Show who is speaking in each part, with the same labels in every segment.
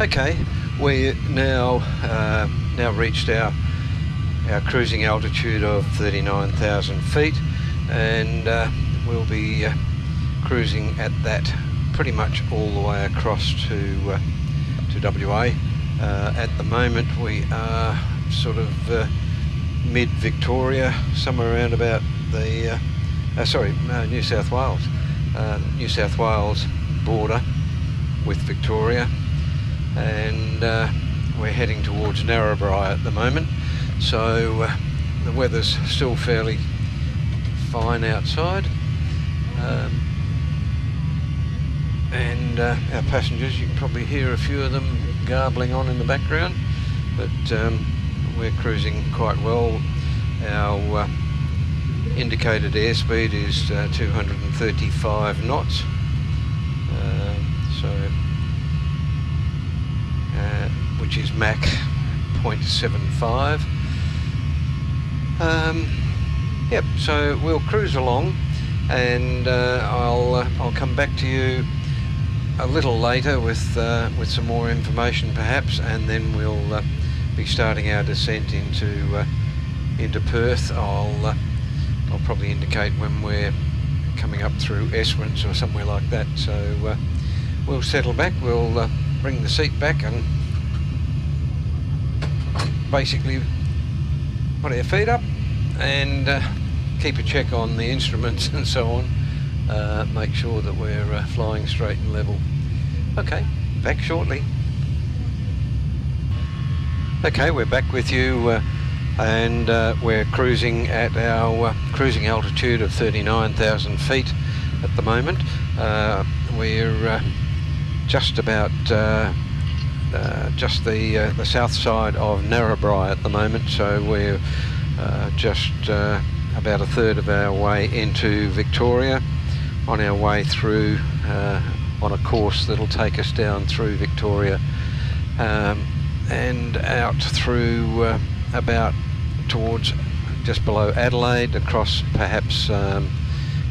Speaker 1: Okay, we now reached our cruising altitude of 39,000 feet, and we'll be cruising at that pretty much all the way across to WA. At the moment we are sort of mid-Victoria, somewhere around about the New South Wales border with Victoria, and we're heading towards Narrabri at the moment, so the weather's still fairly fine outside, and our passengers, you can probably hear a few of them garbling on in the background, but we're cruising quite well. Our indicated airspeed is 235 knots, which is Mach 0.75. Yep, so we'll cruise along, and I'll come back to you a little later with some more information perhaps, and then we'll be starting our descent into Perth. I'll probably indicate when we're coming up through Esperance or somewhere like that. So we'll settle back, we'll bring the seat back and basically put our feet up and keep a check on the instruments and so on. Make sure that we're flying straight and level. Okay, back shortly. Okay, we're back with you, and we're cruising at our cruising altitude of 39,000 feet at the moment. We're just about just the south side of Narrabri at the moment, so we're just about a third of our way into Victoria, on our way through on a course that'll take us down through Victoria and out through about towards just below Adelaide, across perhaps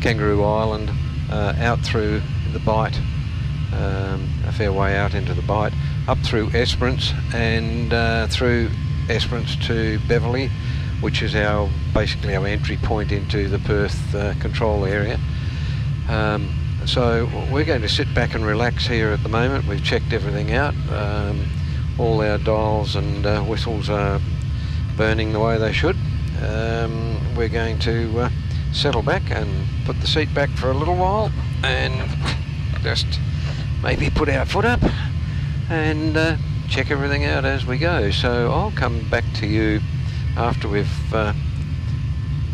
Speaker 1: Kangaroo Island, out through the Bight, a fair way out into the Bight, up through Esperance, and through Esperance to Beverley, which is basically our entry point into the Perth control area. So we're going to sit back and relax here at the moment. We've checked everything out. All our dials and whistles are burning the way they should. We're going to settle back and put the seat back for a little while, and just maybe put our foot up and check everything out as we go. So I'll come back to you after we've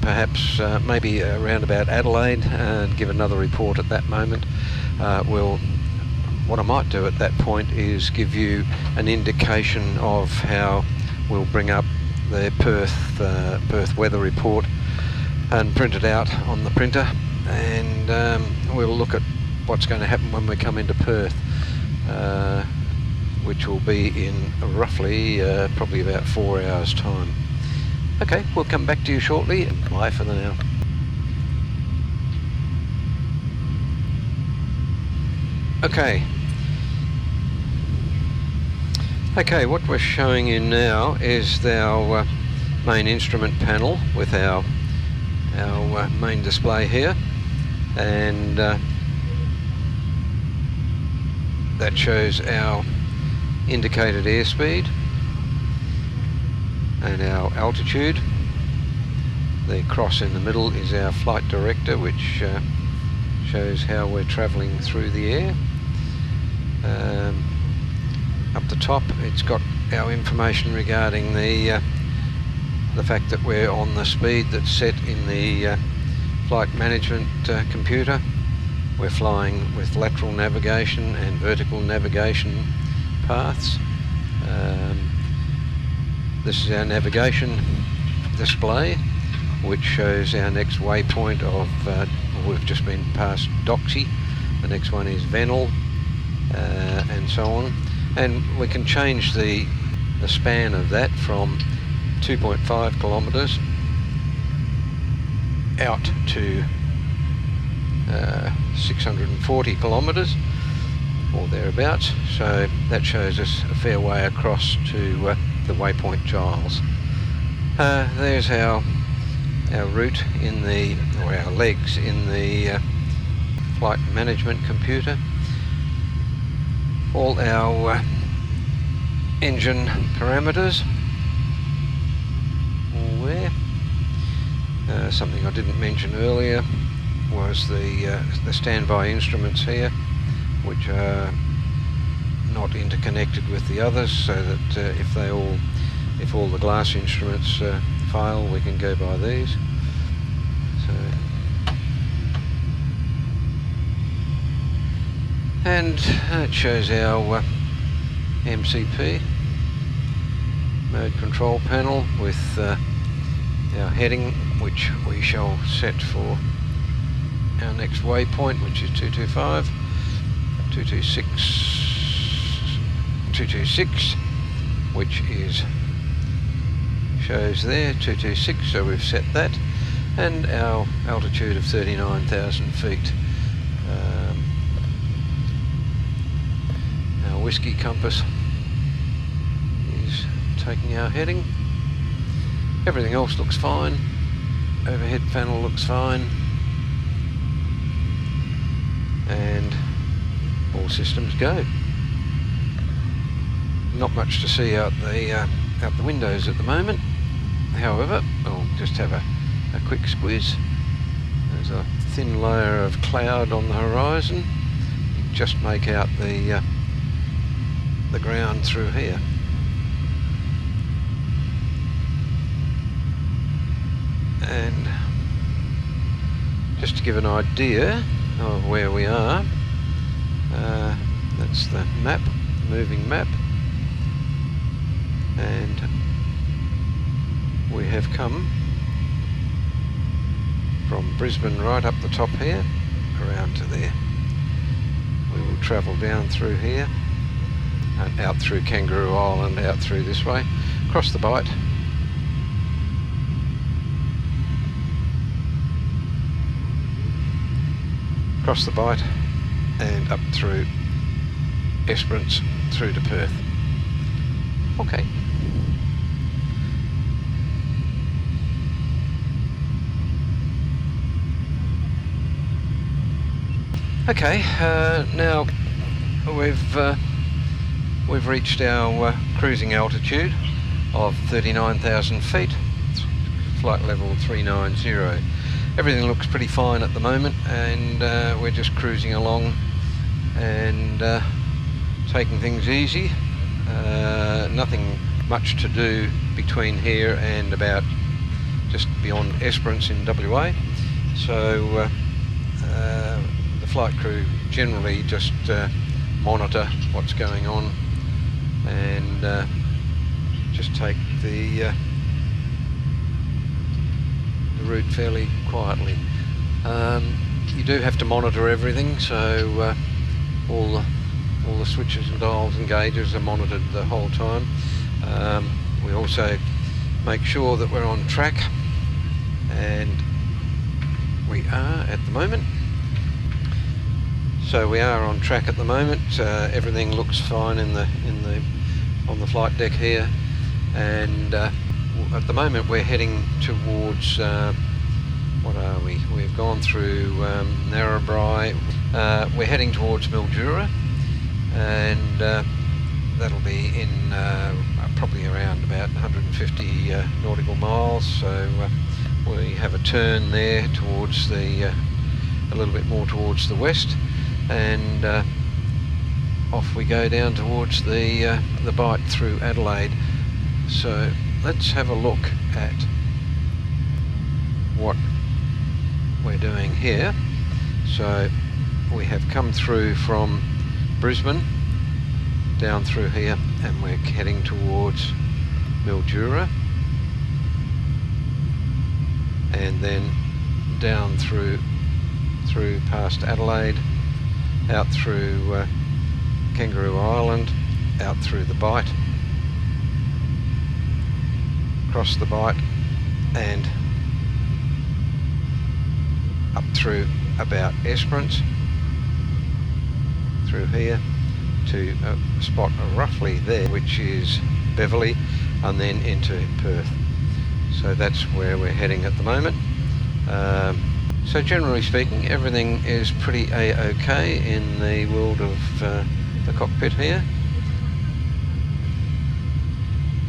Speaker 1: perhaps maybe around about Adelaide, and give another report at that moment. What I might do at that point is give you an indication of how we'll bring up the Perth weather report and print it out on the printer, and we'll look at what's going to happen when we come into Perth, which will be in roughly probably about 4 hours time. Okay, we'll come back to you shortly. Bye for the now. Okay, what we're showing you now is our main instrument panel with our main display here, and that shows our indicated airspeed and our altitude. The cross in the middle is our flight director, which shows how we're travelling through the air. Up the top it's got our information regarding the fact that we're on the speed that's set in the flight management computer. We're flying with lateral navigation and vertical navigation paths. This is our navigation display, which shows our next waypoint of, we've just been past Doxy, the next one is Venel, and so on. And we can change the span of that from 2.5 kilometres out to 640 kilometres, or thereabouts. So that shows us a fair way across to the waypoint Giles. There's our route in the, or our legs in the flight management computer. All our engine parameters all there. Something I didn't mention earlier was the standby instruments here, which are not interconnected with the others, so that if all the glass instruments fail, we can go by these. So, and it shows our MCP mode control panel with our heading, which we shall set for our next waypoint, which is 225, 226, 226, which is shows there 226, so we've set that, and our altitude of 39,000 feet. Our whiskey compass is taking our heading. Everything else looks fine. Overhead panel looks fine, and all systems go. Not much to see out the windows at the moment. However, I'll just have a quick squiz. There's a thin layer of cloud on the horizon. You can just make out the ground through here. And just to give an idea of where we are, that's the map, moving map, and we have come from Brisbane right up the top here, around to there. We will travel down through here, and out through Kangaroo Island, out through this way, across the Bight, and up through Esperance through to Perth. Okay. Okay, now we've reached our cruising altitude of 39,000 feet, flight level 390. Everything looks pretty fine at the moment, and we're just cruising along and taking things easy. Nothing much to do between here and about just beyond Esperance in WA. So the flight crew generally just monitor what's going on and just take the route fairly quietly. You do have to monitor everything, so all the switches and dials and gauges are monitored the whole time. We also make sure that we're on track, and we are at the moment. So we are on track at the moment. Everything looks fine on the flight deck here, and at the moment we're heading towards what are we? We've gone through Narrabri. We're heading towards Mildura, and that'll be in probably around about 150 nautical miles. So we have a turn there towards a little bit more towards the west, and off we go down towards the Bight through Adelaide. So let's have a look at what we're doing here. So we have come through from Brisbane down through here, and we're heading towards Mildura, and then down through past Adelaide, out through Kangaroo Island, out through the Bight, across the Bight, and up through about Esperance, through here, to a spot roughly there, which is Beverley, and then into Perth. So that's where we're heading at the moment. So generally speaking, everything is pretty a-okay in the world of the cockpit here.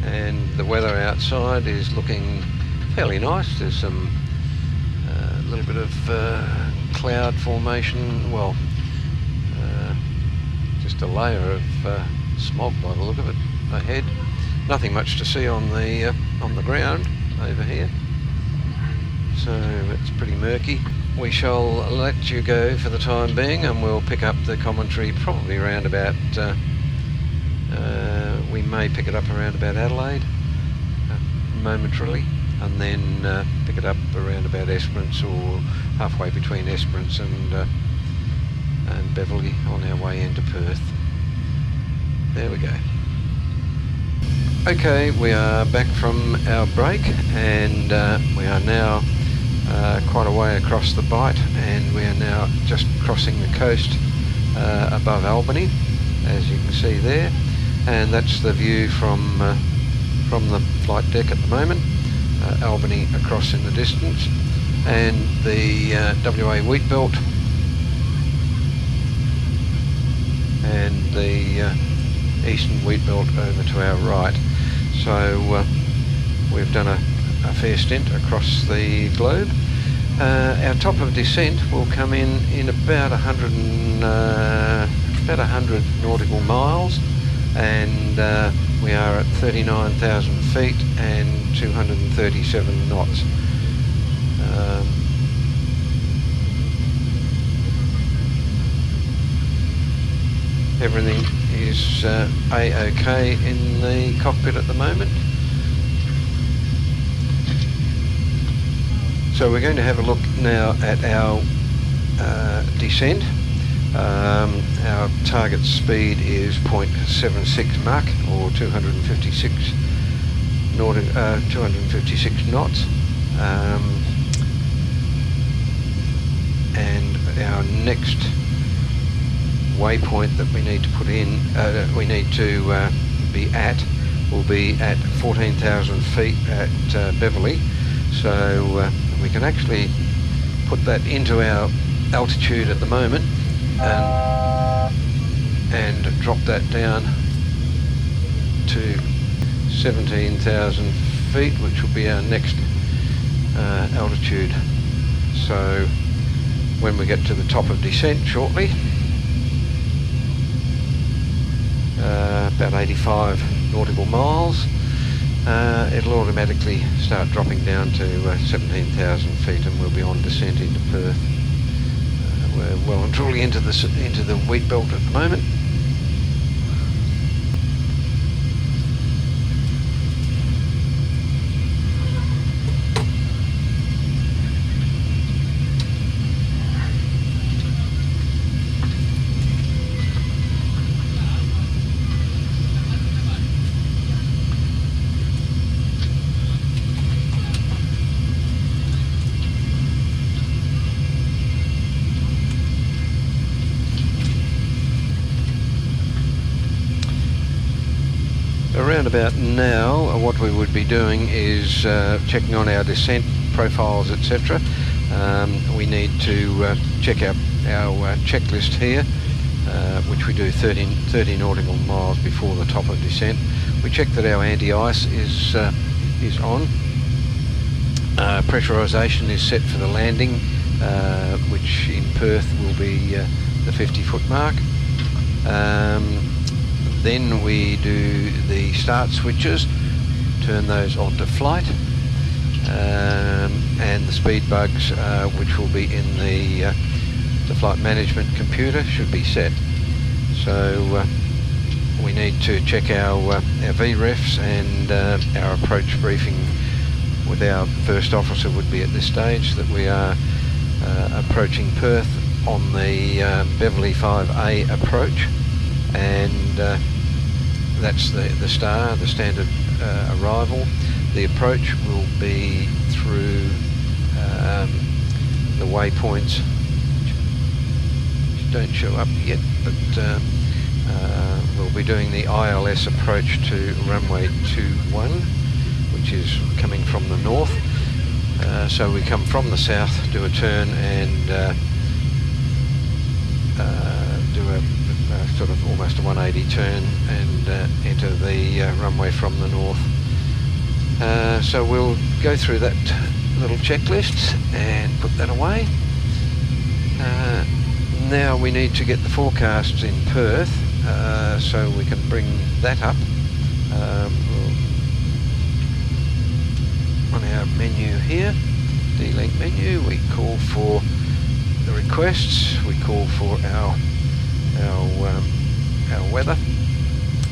Speaker 1: And the weather outside is looking fairly nice. There's some little bit of cloud formation, well, just a layer of smog by the look of it ahead. Nothing much to see on the ground over here, so it's pretty murky. We shall let you go for the time being, and we'll pick up the commentary probably around about we may pick it up around about Adelaide momentarily, and then pick it up around about Esperance, or halfway between Esperance and Beverley on our way into Perth. There we go. Okay, we are back from our break, and we are now quite a way across the bight, and we are now just crossing the coast above Albany, as you can see there, and that's the view from the flight deck at the moment. Albany across in the distance, and the WA wheat belt and the eastern wheat belt over to our right. So we've done a fair stint across the globe. Our top of descent will come in about 100 nautical miles, and we are at 39,000 feet and 237 knots. Everything is a-okay in the cockpit at the moment. So we're going to have a look now at our descent. Our target speed is 0.76 Mach, or 256 knots, and our next waypoint that we need to put in, we need to be at, will be at 14,000 feet at Beverley. So we can actually put that into our altitude at the moment, and drop that down to 17,000 feet, which will be our next altitude. So when we get to the top of descent shortly, about 85 nautical miles, it'll automatically start dropping down to 17,000 feet, and we'll be on descent into Perth. We're well and truly into the wheat belt at the moment. Around about now, what we would be doing is checking on our descent profiles, etc. We need to check our checklist here, which we do 30 nautical miles before the top of descent. We check that our anti-ice is on. Pressurisation is set for the landing, which in Perth will be the 50-foot mark. Then we do the start switches, turn those onto flight, and the speed bugs, which will be in the flight management computer, should be set. So we need to check our VREFs, and our approach briefing with our first officer would be at this stage that we are approaching Perth on the Beverley 5A approach, and that's the star, the standard arrival. The approach will be through the waypoints, which don't show up yet, but we'll be doing the ILS approach to runway 21, which is coming from the north. So we come from the south, do a turn, and do a sort of almost a 180 turn and enter the runway from the north. So we'll go through that little checklist and put that away. Now we need to get the forecasts in Perth, so we can bring that up. We'll on our menu here, D-Link menu, we call for the requests, we call for our weather,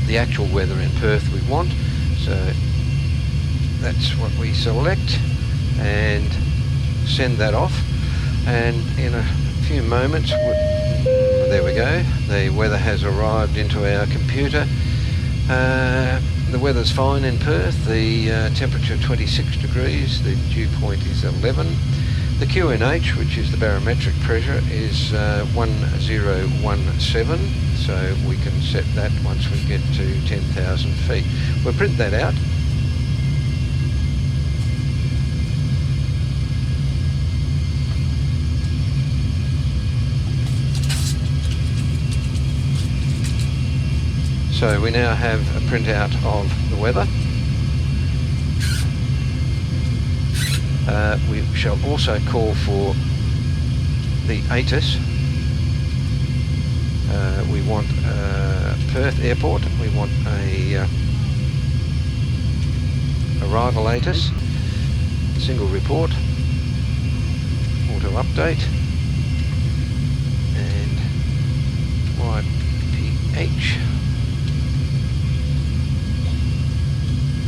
Speaker 1: the actual weather in Perth we want, so that's what we select and send that off, and in a few moments, there we go, the weather has arrived into our computer. The weather's fine in Perth, the temperature 26 degrees, the dew point is 11. The QNH, which is the barometric pressure, is 1017, so we can set that once we get to 10,000 feet. We'll print that out. So we now have a printout of the weather. We shall also call for the ATIS. We want Perth Airport. We want a arrival ATIS, single report, auto update, and YPH.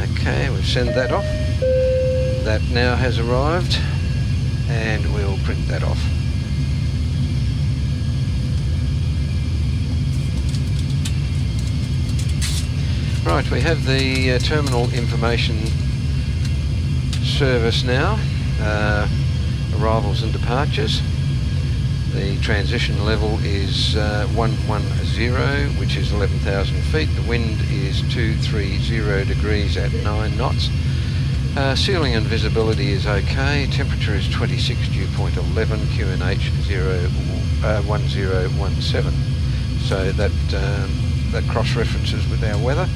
Speaker 1: Okay, we'll send that off. That now has arrived, and we'll print that off. Right, we have the terminal information service now, arrivals and departures. The transition level is 110, which is 11,000 feet. The wind is 230 degrees at 9 knots. Ceiling and visibility is okay. Temperature is 26, dew point 11, QNH 1017. So that cross-references with our weather.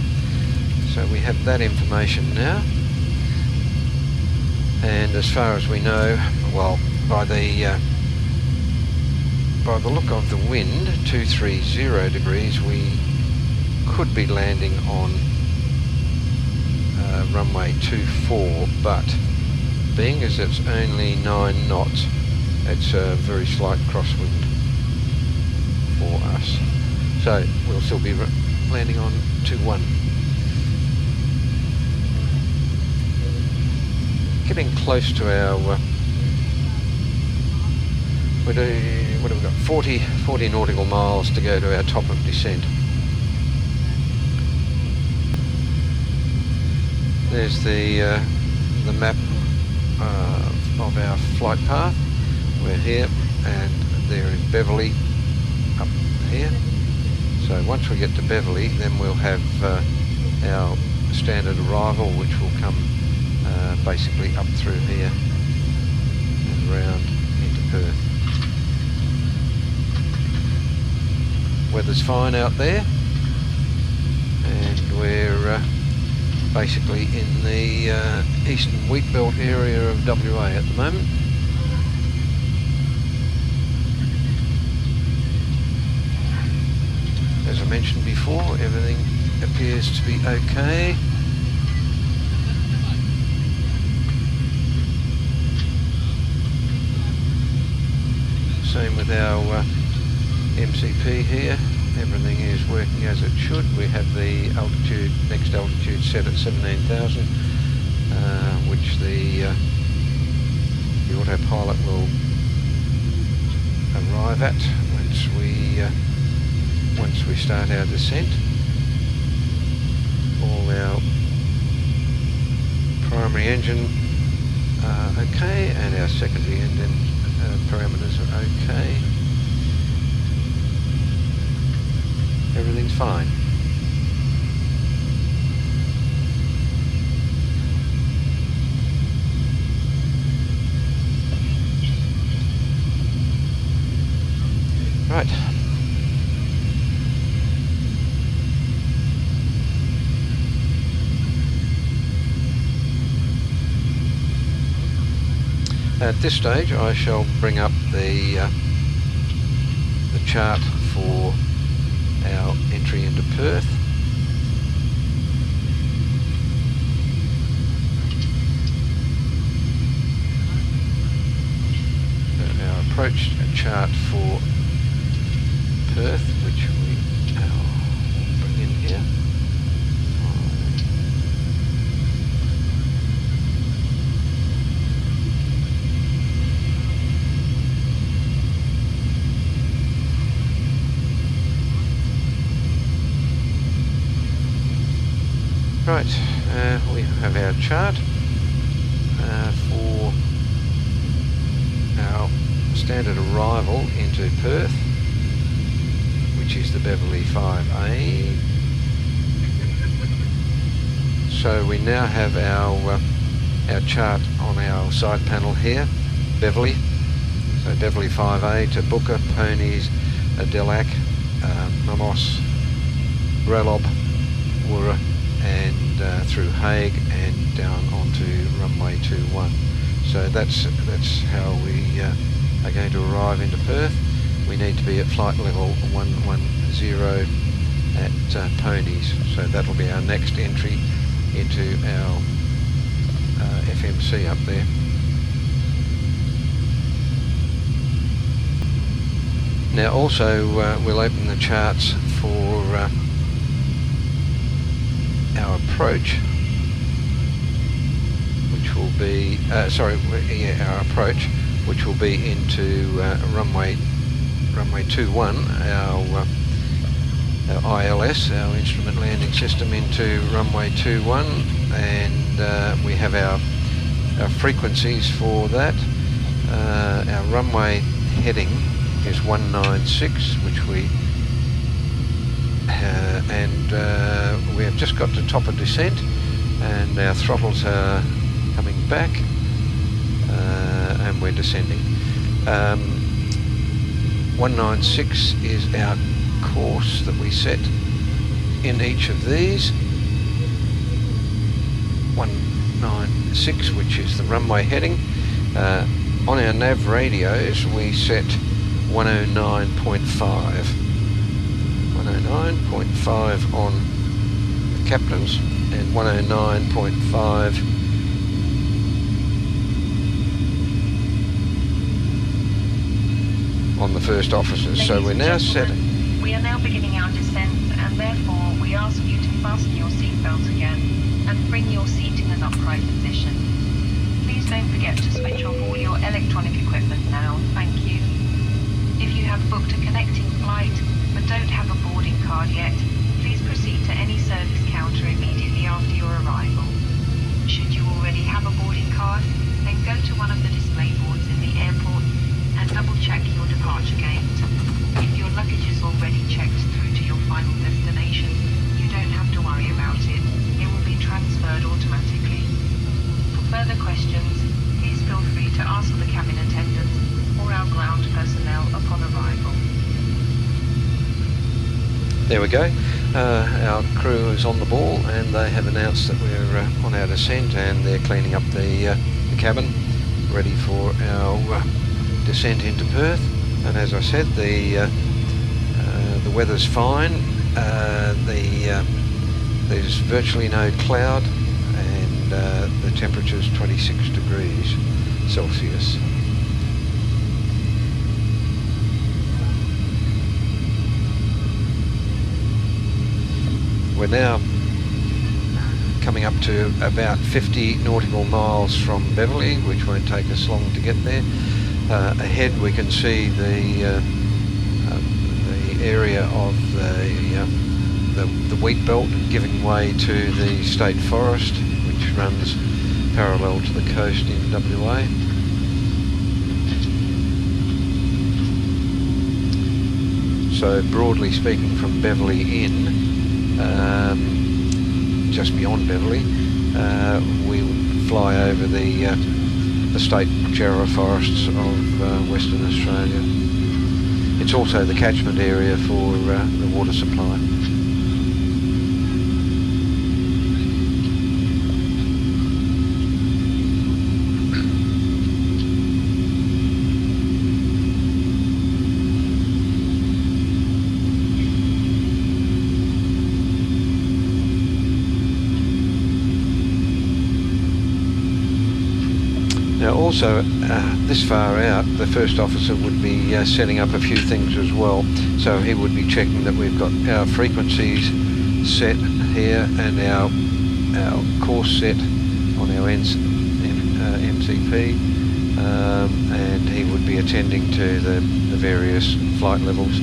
Speaker 1: So we have that information now. And as far as we know, well, by the look of the wind, 230 degrees, we could be landing on runway 24, but being as it's only 9 knots, it's a very slight crosswind for us. So we'll still be landing on 21. Getting close to our what have we got? 40 nautical miles to go to our top of descent. There's the map of our flight path. We're here, and there is Beverley up here. So once we get to Beverley, then we'll have our standard arrival, which will come basically up through here and round into Perth. Weather's fine out there, and we're basically in the eastern wheatbelt area of WA at the moment. As I mentioned before, everything appears to be okay. Same with our MCP here, everything is working as it should. We have the altitude, next altitude set at 17,000, which the autopilot will arrive at once we start our descent. All our primary engine are okay, and our secondary engine parameters are okay. Everything's fine. At this stage I shall bring up the chart for our entry into Perth. Our approach chart for Perth, which we'll bring in here. Right, we have our chart for our standard arrival into Perth, which is the Beverley 5A. So we now have our chart on our side panel here, Beverley. So Beverley 5A to Booker, Ponies, Delac, Mamos, Relob, Woora, and through Hague and down onto runway 21. So that's how we are going to arrive into Perth. We need to be at flight level 110 at Ponies. So that'll be our next entry into our FMC up there. Now also we'll open the charts for our approach, which will be our approach, which will be into runway 21, our ILS, our instrument landing system, into runway 21, and we have our frequencies for that. Our runway heading is 196, which we we have just got to top of descent, and our throttles are coming back, and we're descending. 196 is our course that we set in each of these. 196, which is the runway heading. On our nav radios we set 109.5. 109.5 on the captains and 109.5 on the first officers. So we're now set.
Speaker 2: We are now beginning our descent, and therefore we ask you to fasten your seatbelt again and bring your seat in an upright position. Please don't forget to switch off all your electronic equipment now. Thank you. If you have booked a connecting flight but don't have a boarding card yet, please proceed to any service counter immediately after your arrival. Should you already have a boarding card, then go to one of the display boards in the airport and double check your departure gate. If your luggage is already checked through to your final destination, you don't have to worry about it. It will be transferred automatically. For further questions, please feel free to ask the cabin attendant or our ground personnel upon arrival.
Speaker 1: There we go. Our crew is on the ball, and they have announced that we're on our descent, and they're cleaning up the cabin, ready for our descent into Perth. And as I said, the weather's fine. There's virtually no cloud, and the temperature's 26 degrees Celsius. We're now coming up to about 50 nautical miles from Beverley, which won't take us long to get there. Ahead we can see the area of the wheat belt giving way to the state forest, which runs parallel to the coast in WA. So broadly speaking, from Beverley in, just beyond Beverley, we'll fly over the state Jarrah forests of Western Australia. It's also the catchment area for the water supply. Now also, this far out, the first officer would be setting up a few things as well. So he would be checking that we've got our frequencies set here and our course set on our MCP, and he would be attending to the various flight levels.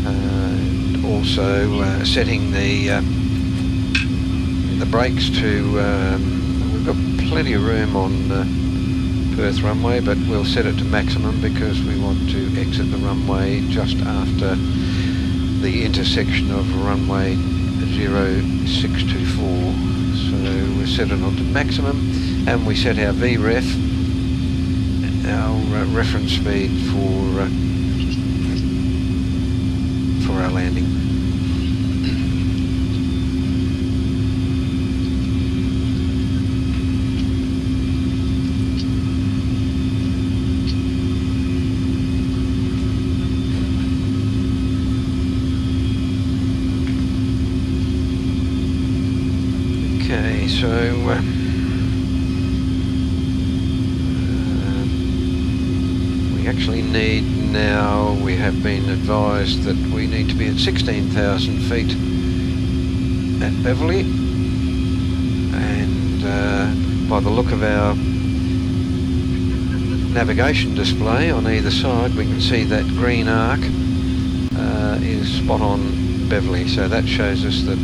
Speaker 1: And also setting the brakes to, we've got plenty of room on Perth runway, but we'll set it to maximum because we want to exit the runway just after the intersection of runway 0624. So we set it on to maximum, and we set our VREF, our reference speed for our landing. Okay, so we actually need now, we have been advised that we need to be at 16,000 feet at Beverley, and by the look of our navigation display on either side, we can see that green arc is spot on Beverley, so that shows us that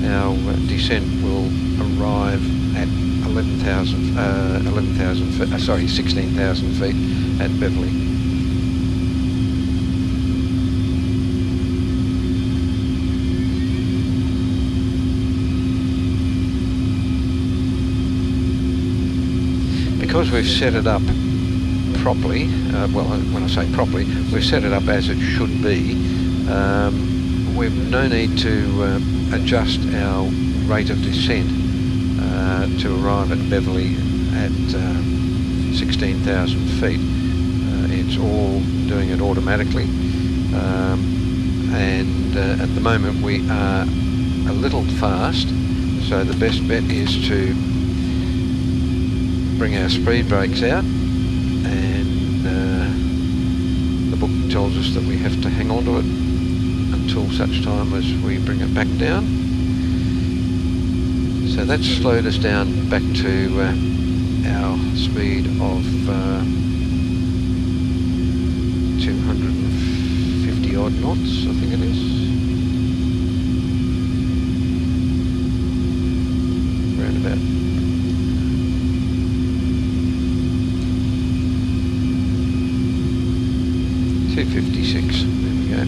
Speaker 1: our descent will arrive at 16,000 feet at Beverley. Because we've set it up properly, well, when I say properly, we've set it up as it should be. We've no need to adjust our rate of descent to arrive at Beverley at 16,000 feet. It's all doing it automatically, and at the moment we are a little fast, so the best bet is to bring our speed brakes out, and the book tells us that we have to hang on to it until such time as we bring it back down. So that's slowed us down back to our speed of 250 odd knots, I think it is. Round about. .256, there we go.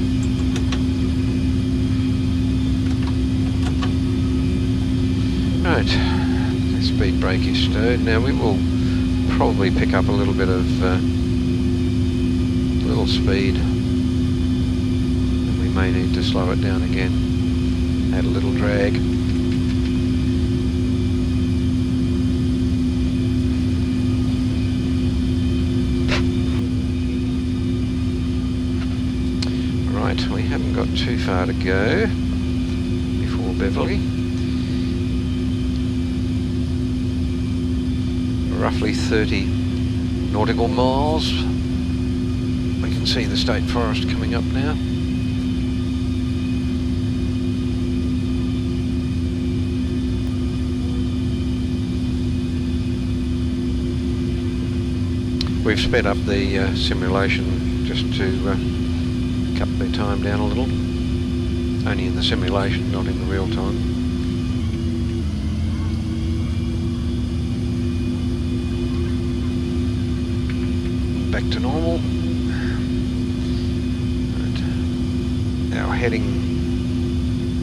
Speaker 1: Right, the speed brake is stowed. Now we will probably pick up a little bit of little speed, and we may need to slow it down again, add a little drag. Right, we haven't got too far to go before Beverley. Roughly 30 nautical miles. We can see the state forest coming up now. We've sped up the simulation just to cut the time down a little. Only in the simulation, not in the real time. Back to normal. Right.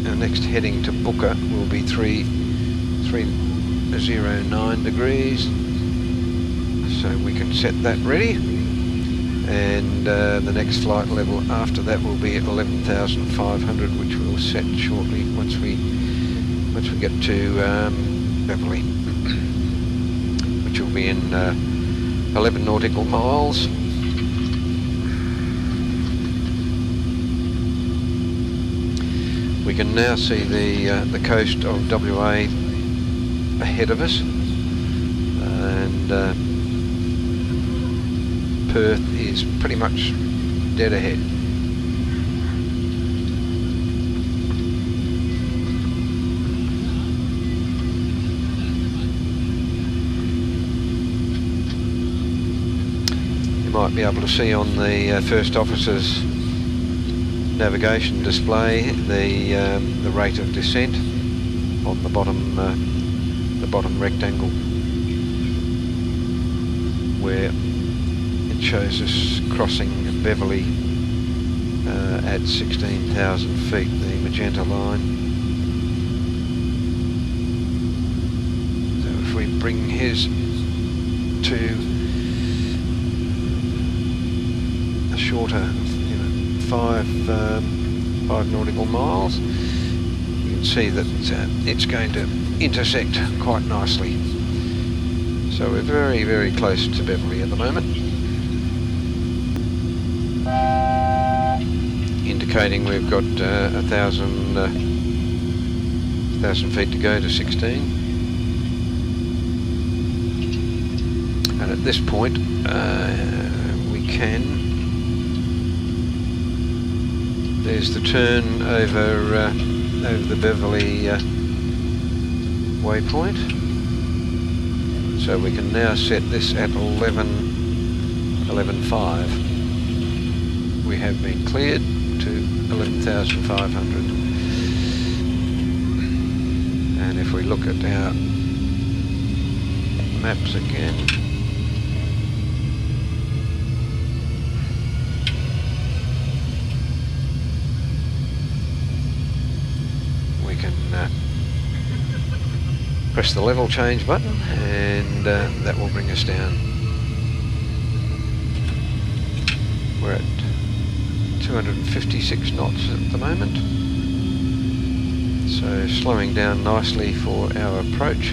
Speaker 1: Our next heading to Booker will be 309 degrees. So we can set that ready. And the next flight level after that will be at 11,500, which we'll set shortly once we get to Beverley, which will be in 11 nautical miles. We can now see the coast of WA ahead of us. and Perth is pretty much dead ahead. You might be able to see on the first officer's navigation display the rate of descent on the bottom rectangle, where it shows us crossing Beverley at 16,000 feet, the magenta line. So if we bring his to a shorter, 5 nautical miles, you can see that it's going to intersect quite nicely. So we're very, very close to Beverley at the moment, indicating we've got 1,000 feet to go to 16. And at this point we can, there's the turn over the Beverley waypoint. So we can now set this at 11.5. We have been cleared to 11,500. And if we look at our maps again, we can press the level change button, and that will bring us down. We're at 256 knots at the moment, so slowing down nicely for our approach.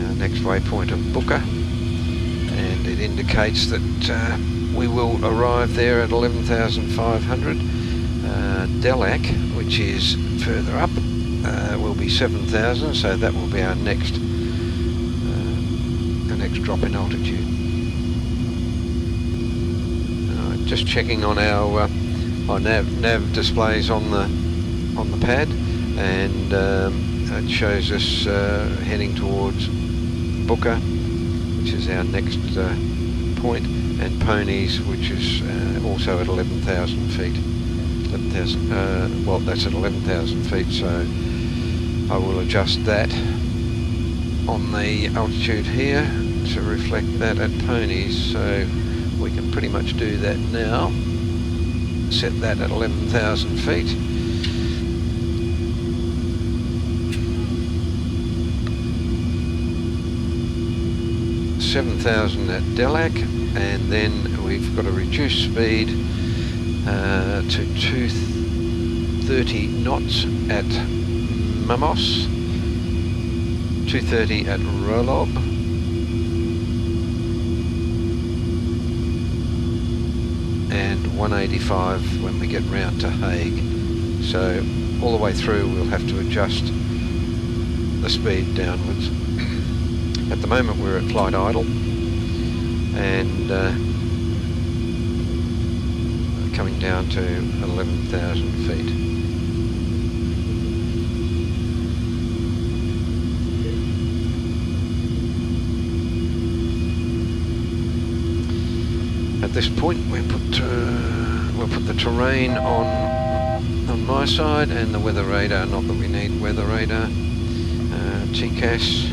Speaker 1: Our next waypoint of Booker, and it indicates that we will arrive there at 11,500. Delac, which is further up, will be 7,000, so that will be our next drop in altitude. Just checking on our nav displays on the pad, and it shows us heading towards Booker, which is our next point, and Ponies, which is also at 11,000 feet. 11,000. Well, that's at 11,000 feet, so I will adjust that on the altitude here to reflect that at Ponies. So we can pretty much do that now. Set that at 11,000 feet. $7,000 at Delac, and then we've got to reduce speed to 230 knots at Mamos, 230 at Rolob, and 185 when we get round to Hague. So all the way through we'll have to adjust the speed downwards. At the moment we're at flight idle, and coming down to 11,000 feet. At this point we'll put the terrain on my side, and the weather radar, not that we need weather radar, TCAS.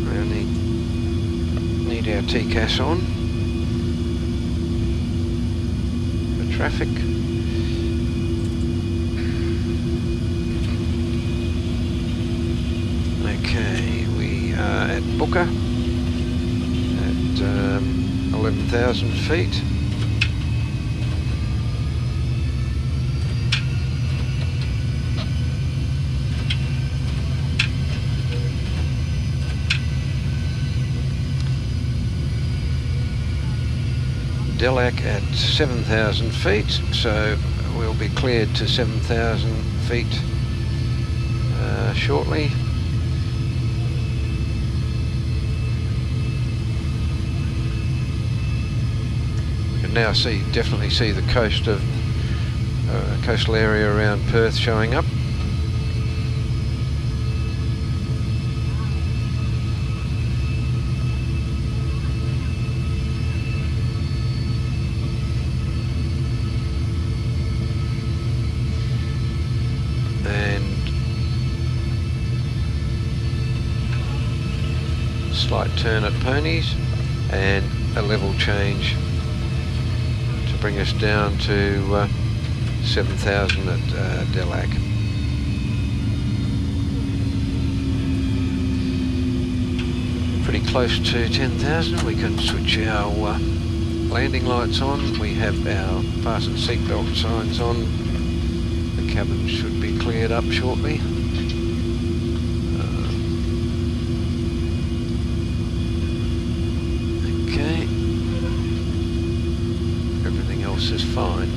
Speaker 1: We only need our TCAS on. Traffic. Okay, we are at Booker at 11,000 feet. Delac at 7,000 feet, so we'll be cleared to 7,000 feet shortly. We can now definitely see the coastal area around Perth showing up. Slight turn at Ponies and a level change to bring us down to 7,000 at Delac. Pretty close to 10,000. We can switch our landing lights on. We have our fasten seatbelt signs on. The cabin should be cleared up shortly. Everything else is fine.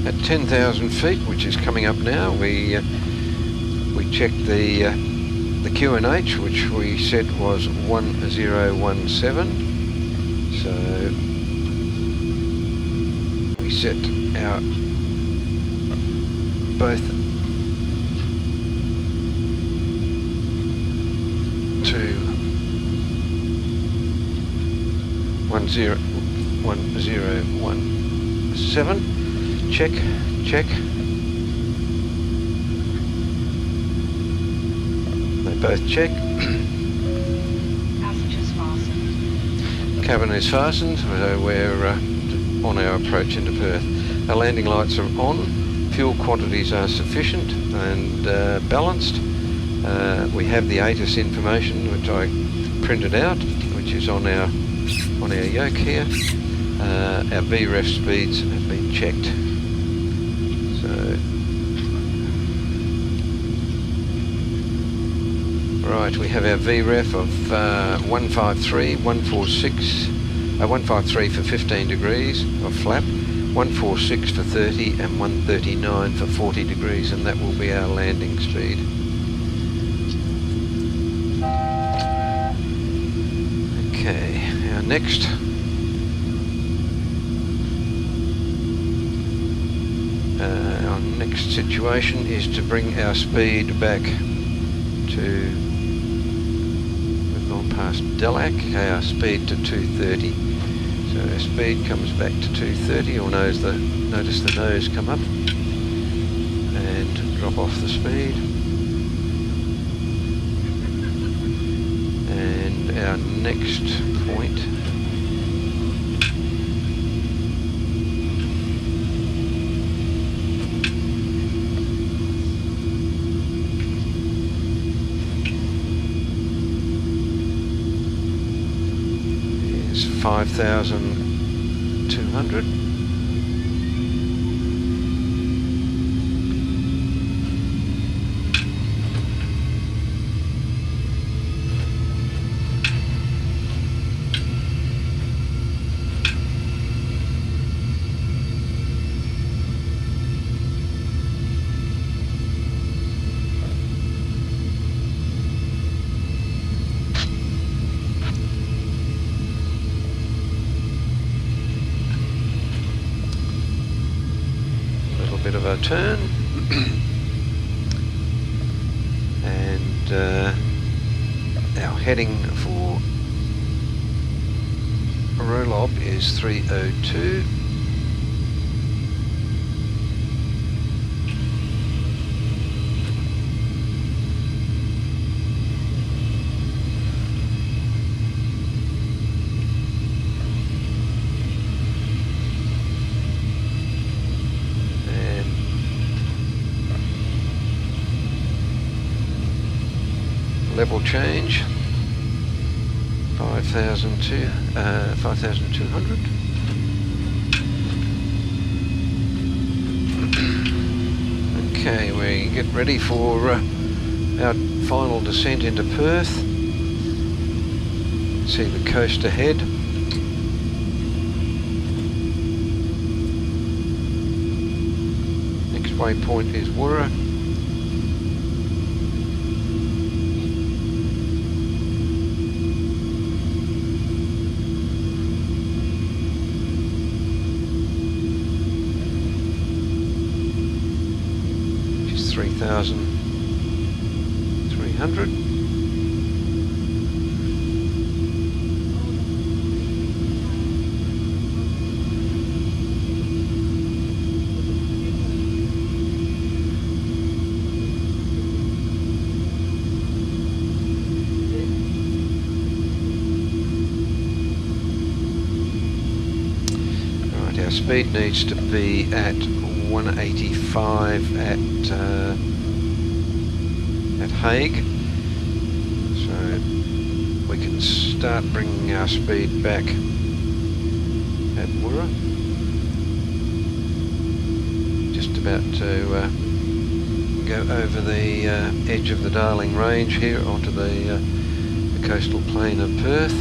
Speaker 1: At 10,000 feet, which is coming up now, we checked the QNH, which we said was 1017. So we set our both to 1017. Check. They both check.
Speaker 2: Passengers fastened.
Speaker 1: Cabin is fastened, so we're on our approach into Perth. Our landing lights are on, fuel quantities are sufficient and balanced. We have the ATIS information which I printed out, which is on our yoke here. Our VREF speeds have been checked. So, right, we have our VREF of 153, 146. 153 for 15 degrees of flap, 146 for 30 and 139 for 40 degrees, and that will be our landing speed. Okay, our next situation is to bring our speed back to, we've gone past Delac, okay, our speed to 230. So our speed comes back to 230. You'll notice the nose come up and drop off the speed. And our next point is 5,200. Bit of a turn and our heading for Rolob is 302. Level change 5,200. Okay, we get ready for our final descent into Perth. See the coast ahead. Next waypoint is Wurra. Which is 3,300. Our speed needs to be at 185 at Hague, so we can start bringing our speed back at Wurra. Just about to go over the edge of the Darling Range here onto the coastal plain of Perth.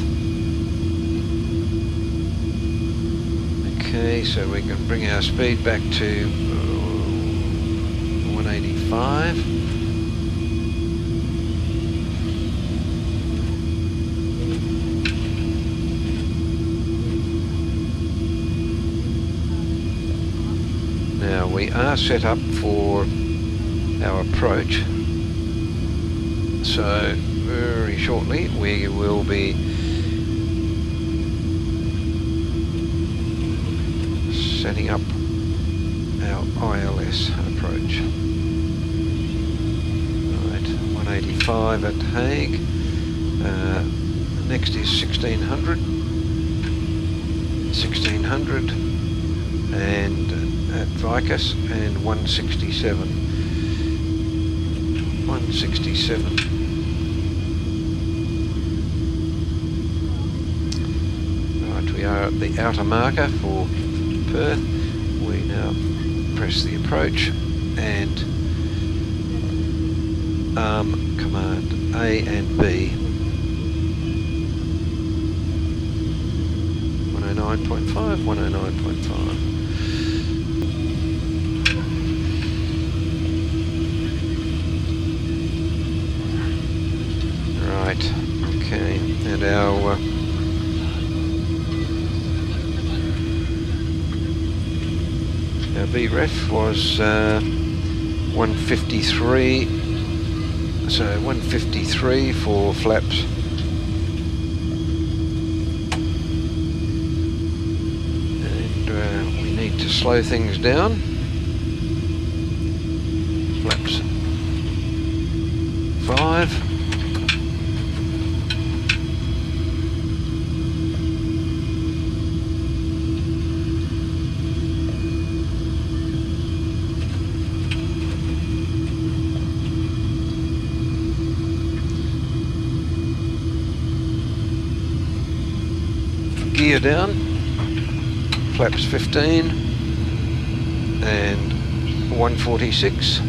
Speaker 1: Okay, so we can bring our speed back to 185. Now we are set up for our approach, so very shortly we will be setting up our ILS approach. Right, 185 at Hague. Next is 1600. 1600 and at Vicus, and 167. 167. Right, we are at the outer marker for Perth. We now press the approach and arm command A and B. 109.5, 109.5. Right, okay, and our VREF was 153, so 153 for flaps. And we need to slow things down. Flaps 5. Gear down, flaps 15 and 146.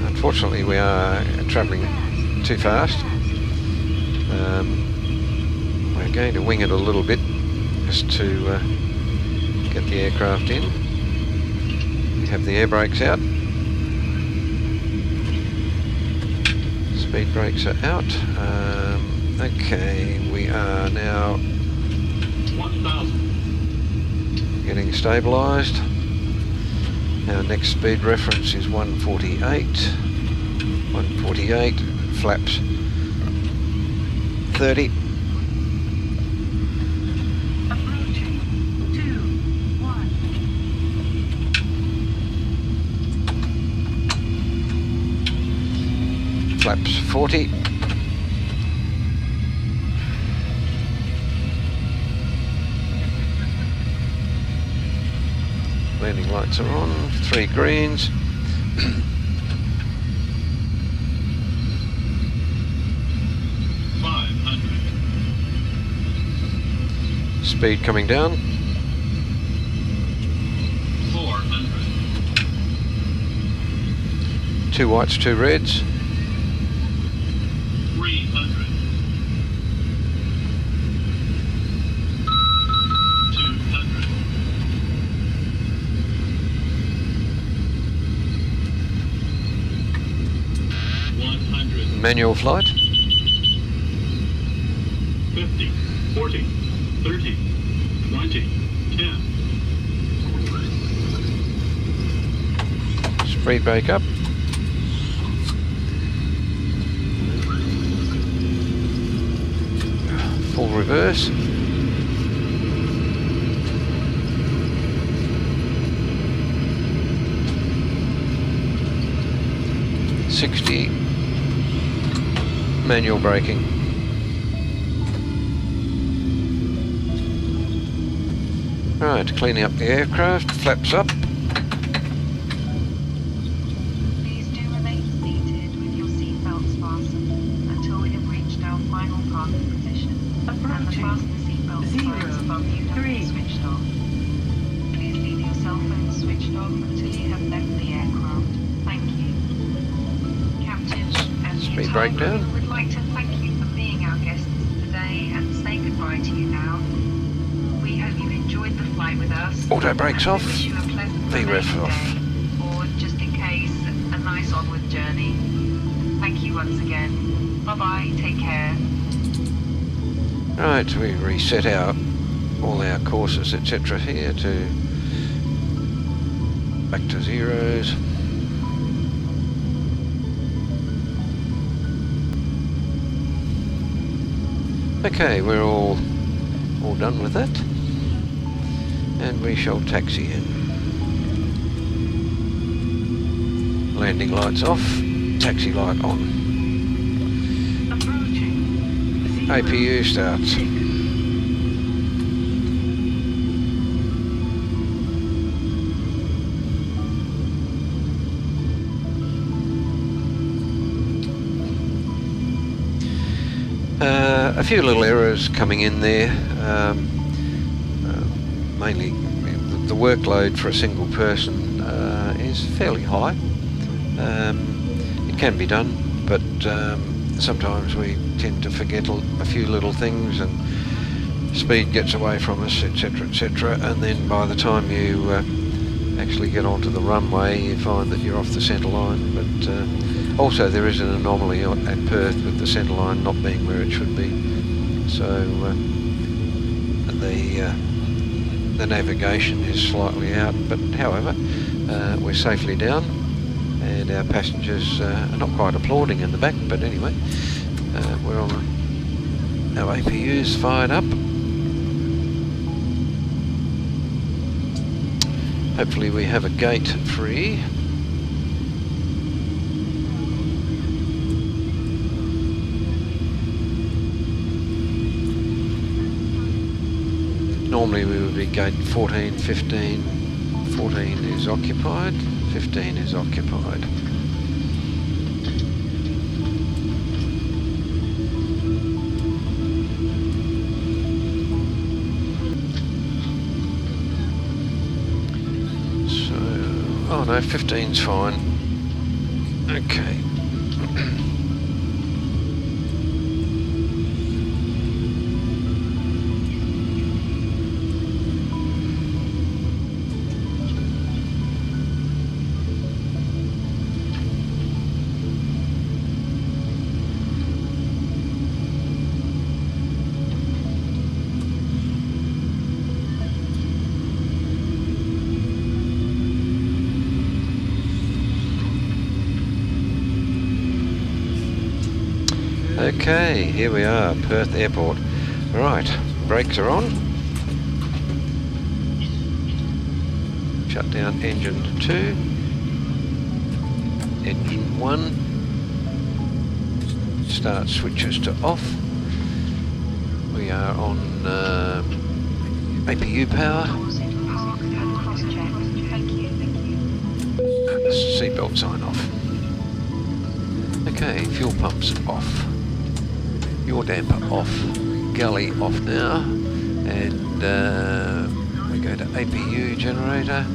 Speaker 1: Unfortunately we are travelling too fast. We're going to wing it a little bit just to get the aircraft in. We have the air brakes out. Speed brakes are out. Okay, we are now 1,000. Getting stabilised. Our next speed reference is 148. 148, flaps 30. Flaps 40. Landing lights are on, 3 greens.
Speaker 3: 500.
Speaker 1: Speed coming down.
Speaker 3: 400.
Speaker 1: 2 whites, 2 reds.
Speaker 3: 300. 200. 100.
Speaker 1: Manual flight.
Speaker 3: 50, 40, 30, 20, 10.
Speaker 1: Speed brake up. Full reverse. Manual braking. Right, cleaning up the aircraft, flaps up.
Speaker 2: Please do remain seated with your seatbelts fastened until we have reached our final parking position. And the fasten seatbelt signs above you have been switched off. Please leave your cell phone switched off until you have left the aircraft. Thank you. Captain and the
Speaker 1: Speed
Speaker 2: entire
Speaker 1: breakdown.
Speaker 2: crew would like to thank you for being our guests today and say goodbye to you now. We hope you enjoyed the flight with us.
Speaker 1: Auto brakes
Speaker 2: and
Speaker 1: off.
Speaker 2: we wish you a pleasant
Speaker 1: VREF
Speaker 2: remaining
Speaker 1: off.
Speaker 2: day, or just in case, a nice onward journey. Thank you once again. Bye bye. Take care.
Speaker 1: Right, we reset out all our courses, etc. here to back to zeros. Okay, we're all done with that, and we shall taxi in. Landing lights off, taxi light on.
Speaker 2: Approaching.
Speaker 1: APU starts. A few little errors coming in there. Mainly the workload for a single person is fairly high. It can be done, but sometimes we tend to forget a few little things and speed gets away from us, etc, etc, and then by the time you actually get onto the runway you find that you're off the centre line. But also there is an anomaly at Perth with the centre line not being where it should be, so the navigation is slightly out, but however we're safely down and our passengers are not quite applauding in the back, but anyway, we're on our APUs fired up. Hopefully we have a gate free. Normally we would be gate 14, 15, 14 is occupied, 15 is occupied. So, oh no, 15's fine. Okay. Okay, here we are, Perth Airport. Right, brakes are on. Shut down engine 2. Engine 1. Start switches to off. We are on APU power. Seatbelt sign off. Okay, fuel pumps off. Your damper off. Galley off now. and we go to APU generator,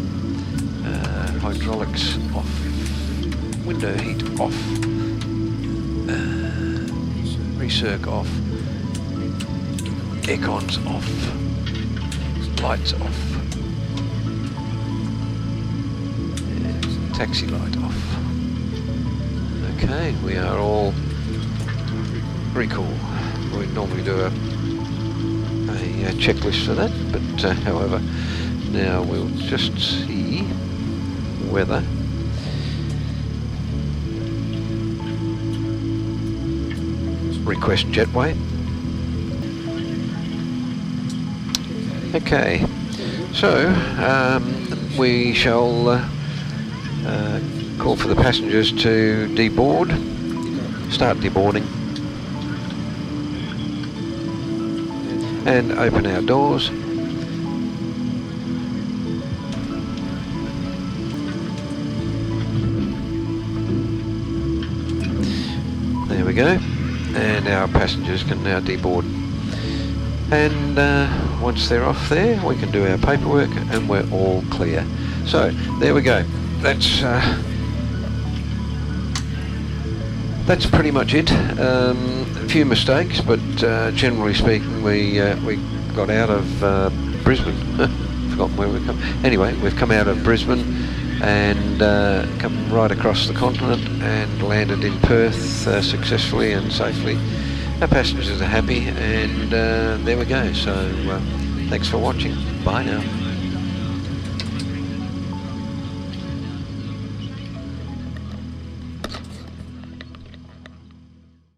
Speaker 1: hydraulics off, window heat off, recirc off, aircons off, lights off, and taxi light off. Okay, we are all pretty cool. We normally do a checklist for that, but however, now we'll just see weather. Request jetway. Okay, so we shall call for the passengers to deboard, start deboarding, and open our doors. There we go, and our passengers can now deboard. And once they're off there, we can do our paperwork and we're all clear. So there we go. That's pretty much it. A few mistakes, but generally speaking, we got out of Brisbane. Forgotten where we come. Anyway, we've come out of Brisbane and come right across the continent and landed in Perth successfully and safely. Our passengers are happy, and there we go. So thanks for watching. Bye now.